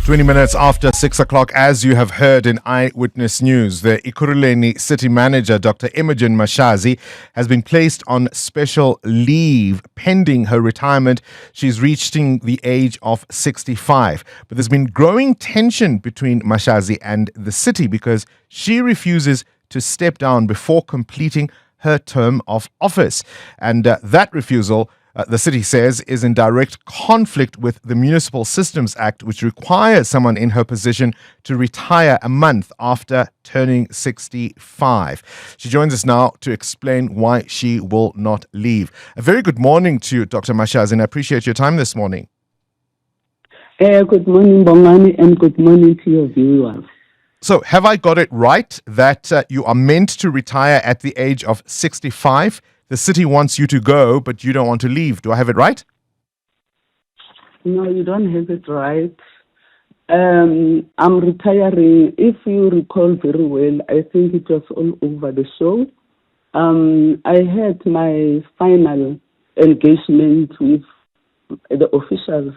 20 minutes after 6 o'clock, as you have heard in Eyewitness News, the Ekurhuleni City Manager, Dr. Imogen Mashazi, has been placed on special leave pending her retirement. She's reaching the age of 65. But there's been growing tension between Mashazi and the city because she refuses to step down before completing her term of office. And that refusal, the city says, is in direct conflict with the Municipal Systems Act, which requires someone in her position to retire a month after turning 65. She joins us now to explain why she will not leave. A very good morning to you, Dr. Mashazi, and I appreciate your time this morning. Good morning, Bongani, and good morning to your viewers. So, have I got it right that you are meant to retire at the age of 65? The city wants you to go, but you don't want to leave. Do I have it right? No, you don't have it right. I'm retiring. If you recall very well, I think it was all over the show. I had my final engagement with the officials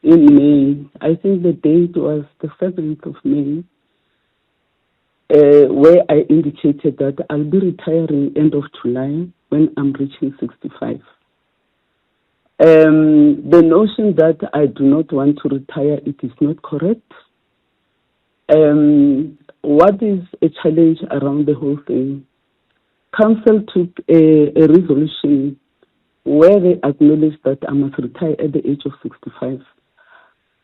in May. I think the date was the 7th of May, where I indicated that I'll be retiring end of July when I'm reaching 65. The notion that I do not want to retire, it is not correct. What is a challenge around the whole thing? Council took a resolution where they acknowledged that I must retire at the age of 65.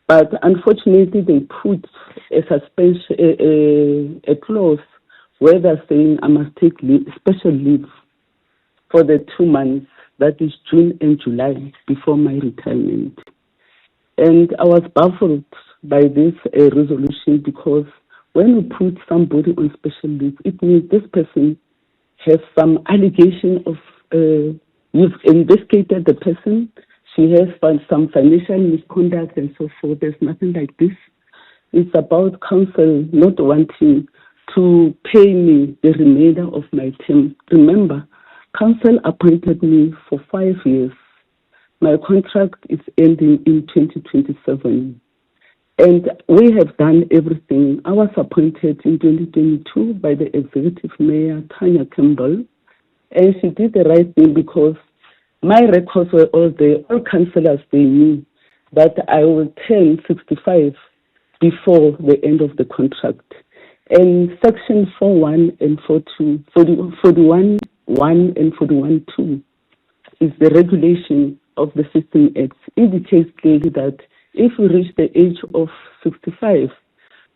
But unfortunately, they put a suspension, a clause where they're saying I must take special leave for the 2 months, that is June and July, before my retirement. And I was baffled by this resolution because when we put somebody on special leave, it means this person has some allegation of, you've investigated the person, she has some financial misconduct and so forth. There's nothing like this. It's about council not wanting to pay me the remainder of my term. Remember, council appointed me for 5 years. My contract is ending in 2027. And we have done everything. I was appointed in 2022 by the executive mayor, Tanya Campbell. And she did the right thing because my records were all there. All councillors, they knew that I will turn 65 before the end of the contract. And Section 41 and 42, 41 1 and 41.2 is the regulation of the System Act. Indicates clearly that if you reach the age of 65,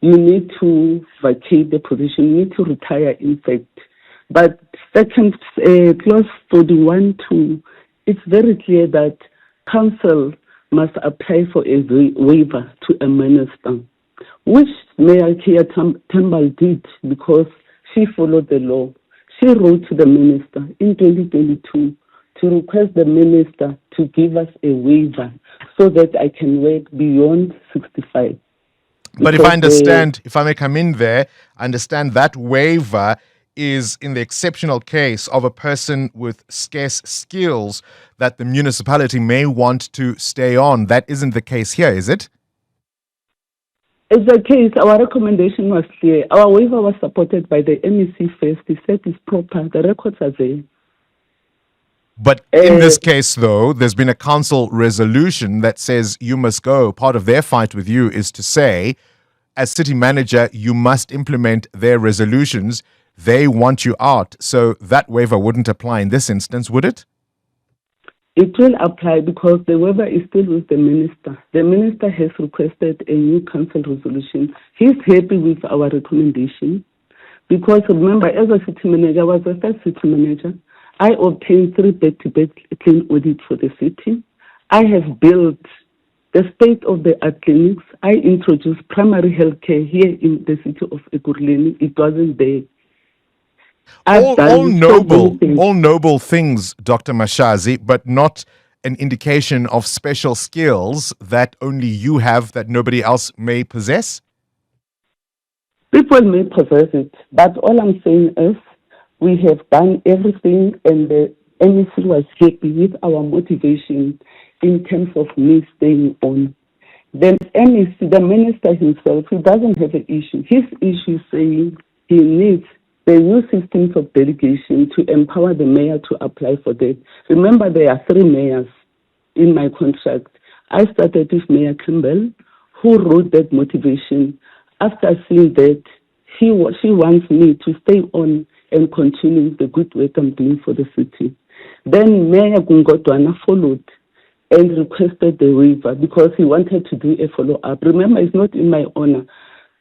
you need to vacate the position, you need to retire, in fact. But second clause 41.2, it's very clear that council must apply for a waiver to a minister, which Mayor Kia Campbell did because she followed the law. She wrote to the minister in 2022 to request the minister to give us a waiver so that I can work beyond 65. But if I understand, if I may come in there, I understand that waiver is in the exceptional case of a person with scarce skills that the municipality may want to stay on. That isn't the case here, is it? It's the case. Our recommendation was clear. Our waiver was supported by the MEC first. He said it's proper. The records are there. But in this case, though, there's been a council resolution that says you must go. Part of their fight with you is to say, as city manager, you must implement their resolutions. They want you out. So that waiver wouldn't apply in this instance, would it? It will apply because the waiver is still with the minister. The minister has requested a new council resolution. He's happy with our recommendation because remember, as a city manager, I was the first city manager. I obtained 3 back-to-back clean audits for the city. I have built the state-of-the-art clinics. I introduced primary health care here in the city of Ekurhuleni. It wasn't there. All noble things, Dr. Mashazi, but not an indication of special skills that only you have that nobody else may possess? People may possess it, but all I'm saying is we have done everything and the MEC was happy with our motivation in terms of me staying on. Then MEC, the minister himself, he doesn't have an issue. His issue is saying he needs the new systems of delegation to empower the mayor to apply for that. Remember, there are 3 mayors in my contract. I started with Mayor Campbell, who wrote that motivation. After seeing that, she wants me to stay on and continue the good work I'm doing for the city. Then Mayor Gungotwana followed and requested the waiver because he wanted to do a follow-up. Remember, it's not in my honor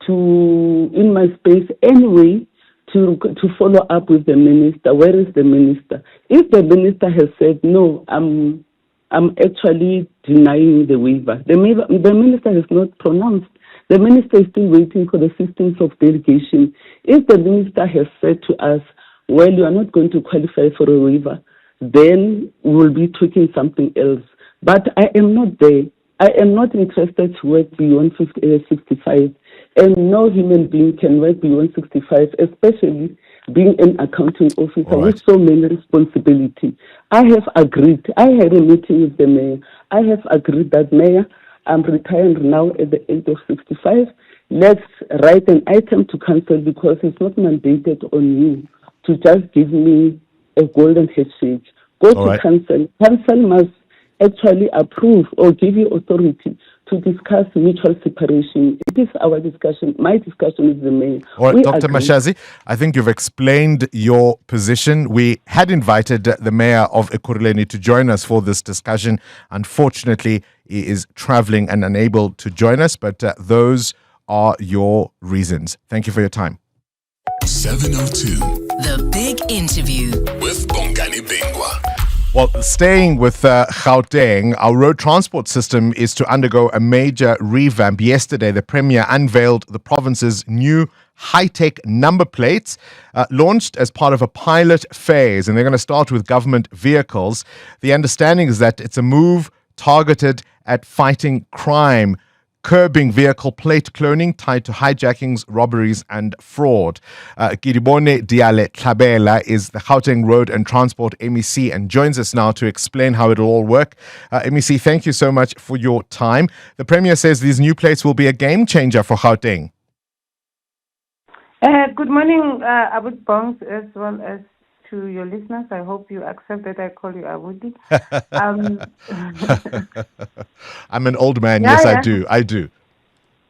in my space anyway, to follow up with the minister. Where is the minister? If the minister has said, no, I'm actually denying the waiver, the minister has not pronounced. The minister is still waiting for the systems of delegation. If the minister has said to us, well, you are not going to qualify for a waiver, then we will be talking something else. But I am not there. I am not interested to work beyond 65. And no human being can work beyond 65, especially being an accounting officer with so many responsibilities. I have agreed. I had a meeting with the mayor. I have agreed that, Mayor, I'm retiring now at the age of 65. Let's write an item to council because it's not mandated on you to just give me a golden handshake. Go to council. Council must actually approve or give you authority to discuss mutual separation. It is our discussion, my discussion with the mayor. All right, Dr. Mashazi, I think you've explained your position. We had invited the Mayor of Ekurhuleni to join us for this discussion. Unfortunately, he is traveling and unable to join us, but those are your reasons. Thank you for your time. 702. The Big Interview With Bongani Bingwa. Well, staying with Gauteng, our road transport system is to undergo a major revamp. Yesterday, the Premier unveiled the province's new high-tech number plates, launched as part of a pilot phase, and they're going to start with government vehicles. The understanding is that it's a move targeted at fighting crime, curbing vehicle plate cloning tied to hijackings, robberies, and fraud. Kiribone Diale Tlabela is the Gauteng Road and Transport MEC and joins us now to explain how it'll all work. MEC, thank you so much for your time. The Premier says these new plates will be a game changer for Gauteng. Good morning, Abud Bongs, as well as to your listeners. I hope you accept that I call you Abudi. I'm an old man. Yes, yeah. I do.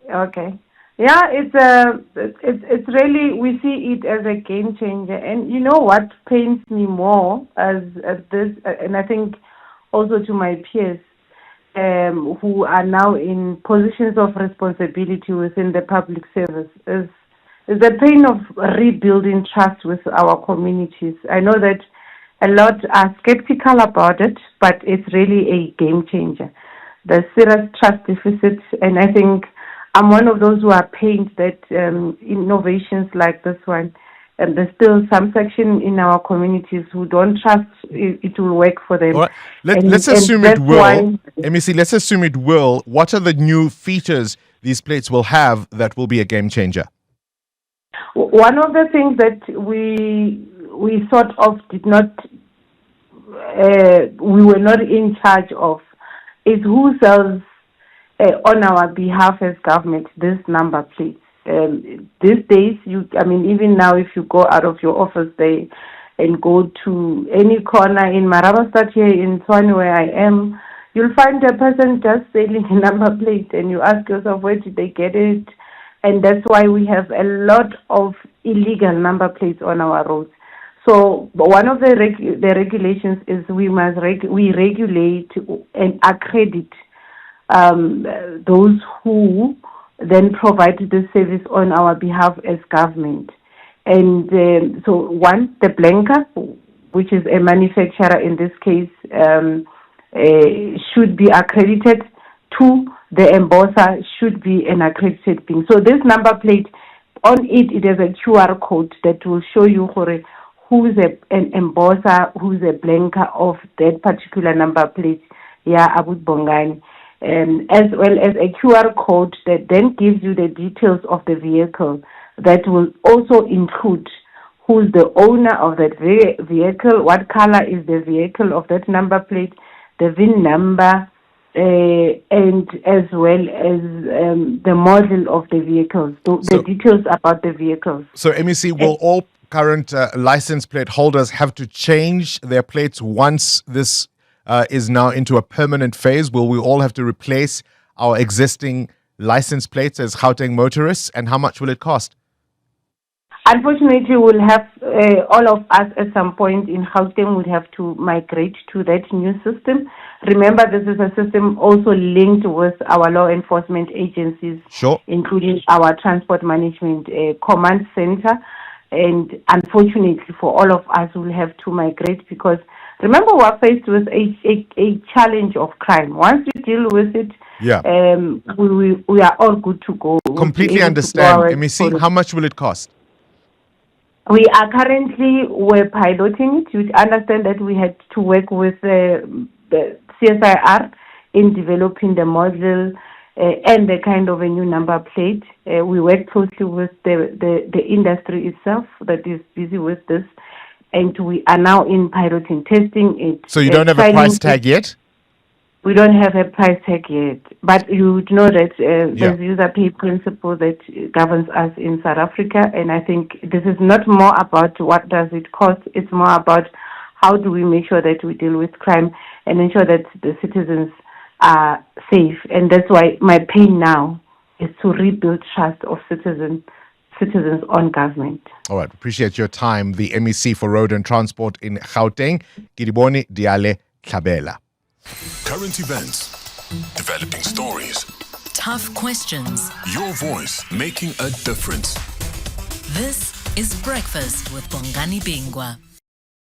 Okay. Yeah, it's really, we see it as a game changer. And you know what pains me more as this, and I think also to my peers who are now in positions of responsibility within the public service is the pain of rebuilding trust with our communities. I know that a lot are skeptical about it, but it's really a game changer. There's serious trust deficit, and I think I'm one of those who are pained that innovations like this one, there's still some section in our communities who don't trust it will work for them. All right. Let's assume it will. MEC, let's assume it will. What are the new features these plates will have that will be a game changer? One of the things that we sort of did not, we were not in charge of, is who sells on our behalf as government this number plates. These days, even now, if you go out of your office there and go to any corner in Marabastad here in Tshwane where I am, you'll find a person just selling a number plate, and you ask yourself, where did they get it? And that's why we have a lot of illegal number plates on our roads. So one of the regulations is we regulate and accredit those who then provide the service on our behalf as government. And so one, the blanker, which is a manufacturer in this case, should be accredited. Two, the embosser should be an accredited thing. So this number plate, on it has a QR code that will show you who's an embosser, who's a blanker of that particular number plate. Yeah, Abud Bongani. As well as a QR code that then gives you the details of the vehicle that will also include who's the owner of that vehicle, what color is the vehicle of that number plate, the VIN number, and as well as the model of the vehicles, the details about the vehicles. So, MEC, will all current license plate holders have to change their plates once this is now into a permanent phase? Will we all have to replace our existing license plates as Gauteng motorists, and how much will it cost? Unfortunately, we'll have all of us at some point in Gauteng would have to migrate to that new system. Remember, this is a system also linked with our law enforcement agencies, Sure. including our transport management command center. And unfortunately, for all of us, we'll have to migrate because remember, we're faced with a challenge of crime. Once we deal with it, we are all good to go. Completely understand. MEC, how much will it cost? We are currently piloting it. You understand that we had to work with the CSIR in developing the model and the kind of a new number plate. We work closely with the industry itself that is busy with this, and we are now in piloting, testing it. So you don't have a price tag yet? We don't have a price tag yet, but you would know that there's user pay principle that governs us in South Africa, and I think this is not more about what does it cost, it's more about how do we make sure that we deal with crime and ensure that the citizens are safe. And that's why my pain now is to rebuild trust of citizens on government. All right, appreciate your time. The MEC for Road and Transport in Gauteng, Kiriboni Diale Tlhabela. Current events, developing stories, Tough questions. your voice making a difference. This is Breakfast with Bongani Bingwa.